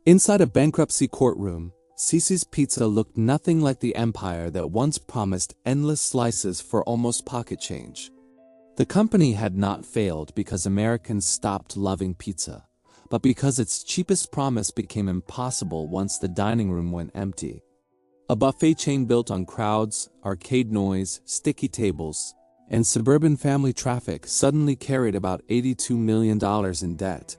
Inside a bankruptcy courtroom, Cicis Pizza looked nothing like the empire that once promised endless slices for almost pocket change. The company had not failed because Americans stopped loving pizza, but because its cheapest promise became impossible once the dining room went empty. A buffet chain built on crowds, arcade noise, sticky tables, and suburban family traffic suddenly carried about $82 million in debt.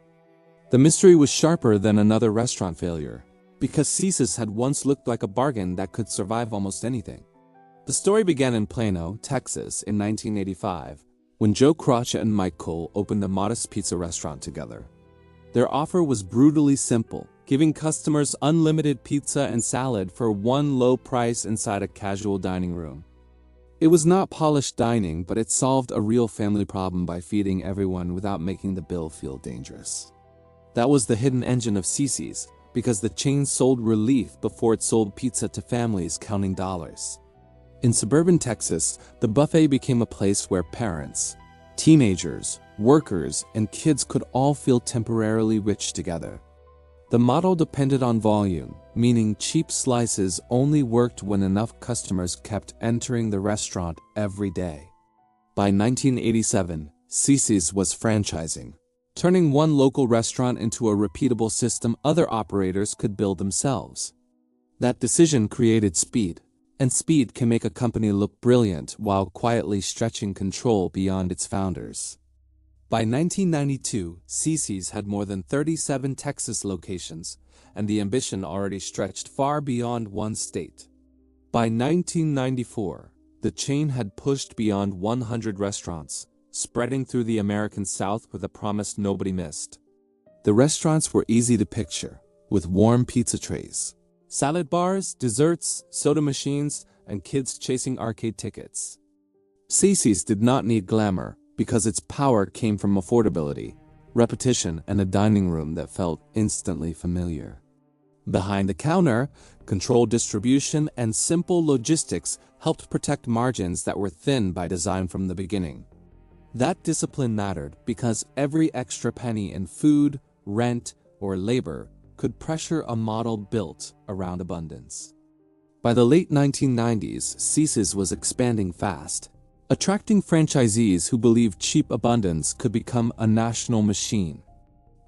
The mystery was sharper than another restaurant failure, because Cicis had once looked like a bargain that could survive almost anything. The story began in Plano, Texas in 1985, when Joe Crotch and Mike Cole opened a modest pizza restaurant together. Their offer was brutally simple, giving customers unlimited pizza and salad for one low price inside a casual dining room. It was not polished dining, but it solved a real family problem by feeding everyone without making the bill feel dangerous. That was the hidden engine of Cicis, because the chain sold relief before it sold pizza to families counting dollars. In suburban Texas, the buffet became a place where parents, teenagers, workers, and kids could all feel temporarily rich together. The model depended on volume, meaning cheap slices only worked when enough customers kept entering the restaurant every day. By 1987, Cicis was franchising, turning one local restaurant into a repeatable system other operators could build themselves. That decision created speed, and speed can make a company look brilliant while quietly stretching control beyond its founders. By 1992, Cicis had more than 37 Texas locations, and the ambition already stretched far beyond one state. By 1994, the chain had pushed beyond 100 restaurants, spreading through the American South with a promise nobody missed. The restaurants were easy to picture, with warm pizza trays, salad bars, desserts, soda machines, and kids chasing arcade tickets. Cicis did not need glamour, because its power came from affordability, repetition, and a dining room that felt instantly familiar. Behind the counter, controlled distribution and simple logistics helped protect margins that were thin by design from the beginning. That discipline mattered because every extra penny in food, rent, or labor could pressure a model built around abundance. By the late 1990s, Cicis was expanding fast, attracting franchisees who believed cheap abundance could become a national machine.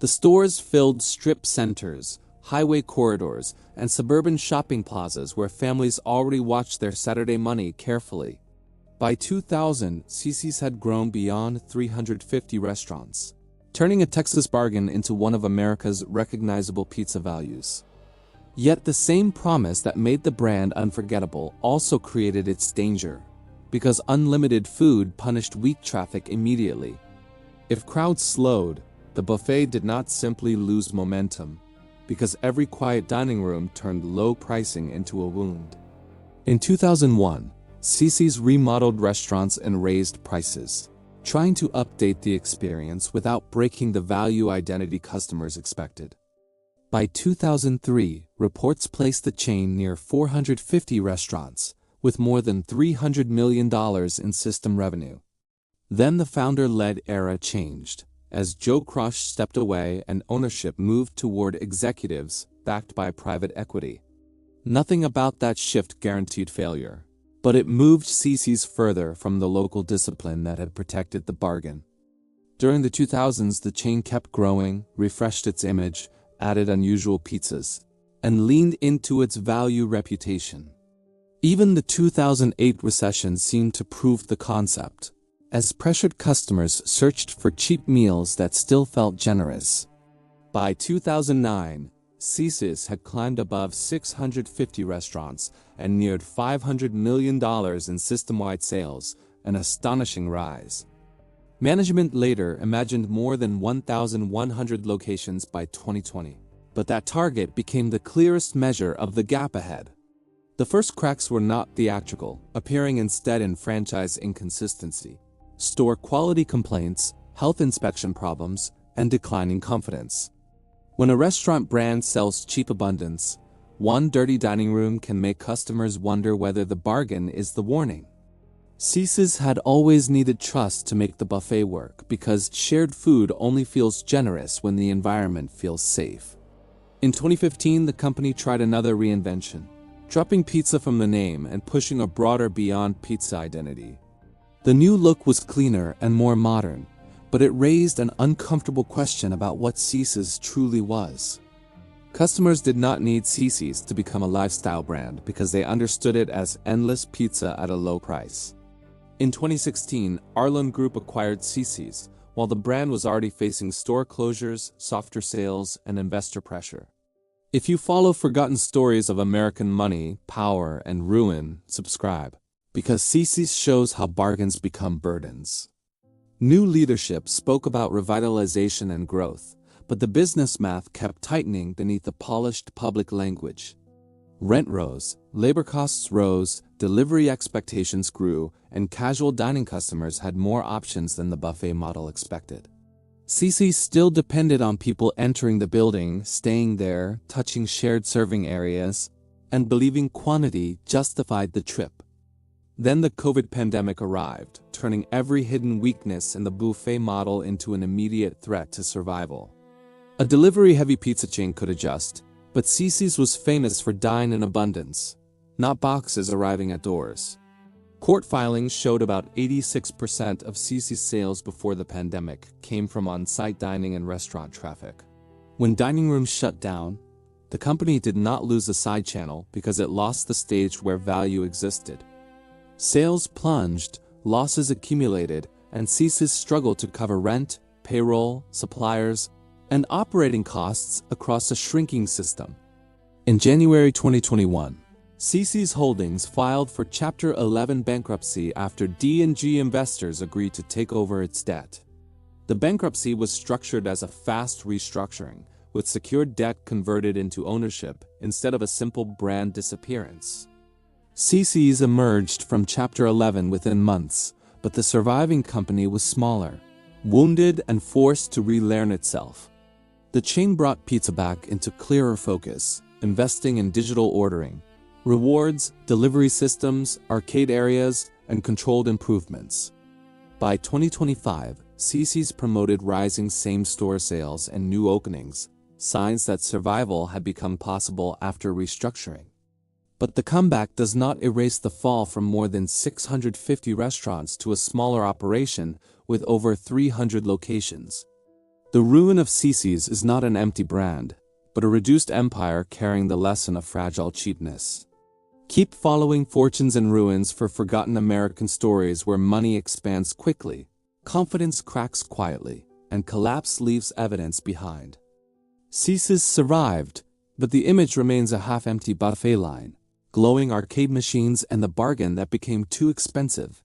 The stores filled strip centers, highway corridors, and suburban shopping plazas where families already watched their Saturday money carefully. By 2000, Cicis had grown beyond 350 restaurants, turning a Texas bargain into one of America's recognizable pizza values. Yet the same promise that made the brand unforgettable also created its danger, because unlimited food punished weak traffic immediately. If crowds slowed, the buffet did not simply lose momentum, because every quiet dining room turned low pricing into a wound. In 2001, Cicis remodeled restaurants and raised prices, trying to update the experience without breaking the value identity customers expected. By 2003, reports placed the chain near 450 restaurants, with more than $300 million in system revenue. Then the founder-led era changed, as Joe Crotch stepped away and ownership moved toward executives backed by private equity. Nothing about that shift guaranteed failure, but it moved Cicis further from the local discipline that had protected the bargain. During the 2000s, the chain kept growing, refreshed its image, added unusual pizzas, and leaned into its value reputation. Even the 2008 recession seemed to prove the concept, as pressured customers searched for cheap meals that still felt generous. By 2009, Cicis had climbed above 650 restaurants and neared $500 million in system-wide sales, an astonishing rise. Management later imagined more than 1,100 locations by 2020, but that target became the clearest measure of the gap ahead. The first cracks were not theatrical, appearing instead in franchise inconsistency, store quality complaints, health inspection problems, and declining confidence. When a restaurant brand sells cheap abundance, one dirty dining room can make customers wonder whether the bargain is the warning. Cicis had always needed trust to make the buffet work because shared food only feels generous when the environment feels safe. In 2015, the company tried another reinvention, dropping pizza from the name and pushing a broader Beyond Pizza identity. The new look was cleaner and more modern, but it raised an uncomfortable question about what Cicis truly was. Customers did not need Cicis to become a lifestyle brand because they understood it as endless pizza at a low price. In 2016, Arlon Group acquired Cicis, while the brand was already facing store closures, softer sales, and investor pressure. If you follow forgotten stories of American money, power, and ruin, subscribe, because Cicis shows how bargains become burdens. New leadership spoke about revitalization and growth, but the business math kept tightening beneath the polished public language. Rent rose, labor costs rose, delivery expectations grew, and casual dining customers had more options than the buffet model expected. Cici still depended on people entering the building, staying there, touching shared serving areas, and believing quantity justified the trip. Then the COVID pandemic arrived, turning every hidden weakness in the buffet model into an immediate threat to survival. A delivery-heavy pizza chain could adjust, but Cicis was famous for dine in abundance, not boxes arriving at doors. Court filings showed about 86% of Cicis sales before the pandemic came from on-site dining and restaurant traffic. When dining rooms shut down, the company did not lose a side channel because it lost the stage where value existed. Sales plunged, losses accumulated, and Cicis struggled to cover rent, payroll, suppliers, and operating costs across a shrinking system. In January 2021, Cicis Holdings filed for Chapter 11 bankruptcy after D&G investors agreed to take over its debt. The bankruptcy was structured as a fast restructuring, with secured debt converted into ownership instead of a simple brand disappearance. Cicis emerged from Chapter 11 within months, but the surviving company was smaller, wounded and forced to relearn itself. The chain brought pizza back into clearer focus, investing in digital ordering, rewards, delivery systems, arcade areas, and controlled improvements. By 2025, Cicis promoted rising same-store sales and new openings, signs that survival had become possible after restructuring. But the comeback does not erase the fall from more than 650 restaurants to a smaller operation with over 300 locations. The ruin of Cicis is not an empty brand, but a reduced empire carrying the lesson of fragile cheapness. Keep following Fortunes and Ruins for forgotten American stories where money expands quickly, confidence cracks quietly, and collapse leaves evidence behind. Cicis survived, but the image remains a half-empty buffet line, glowing arcade machines and the bargain that became too expensive.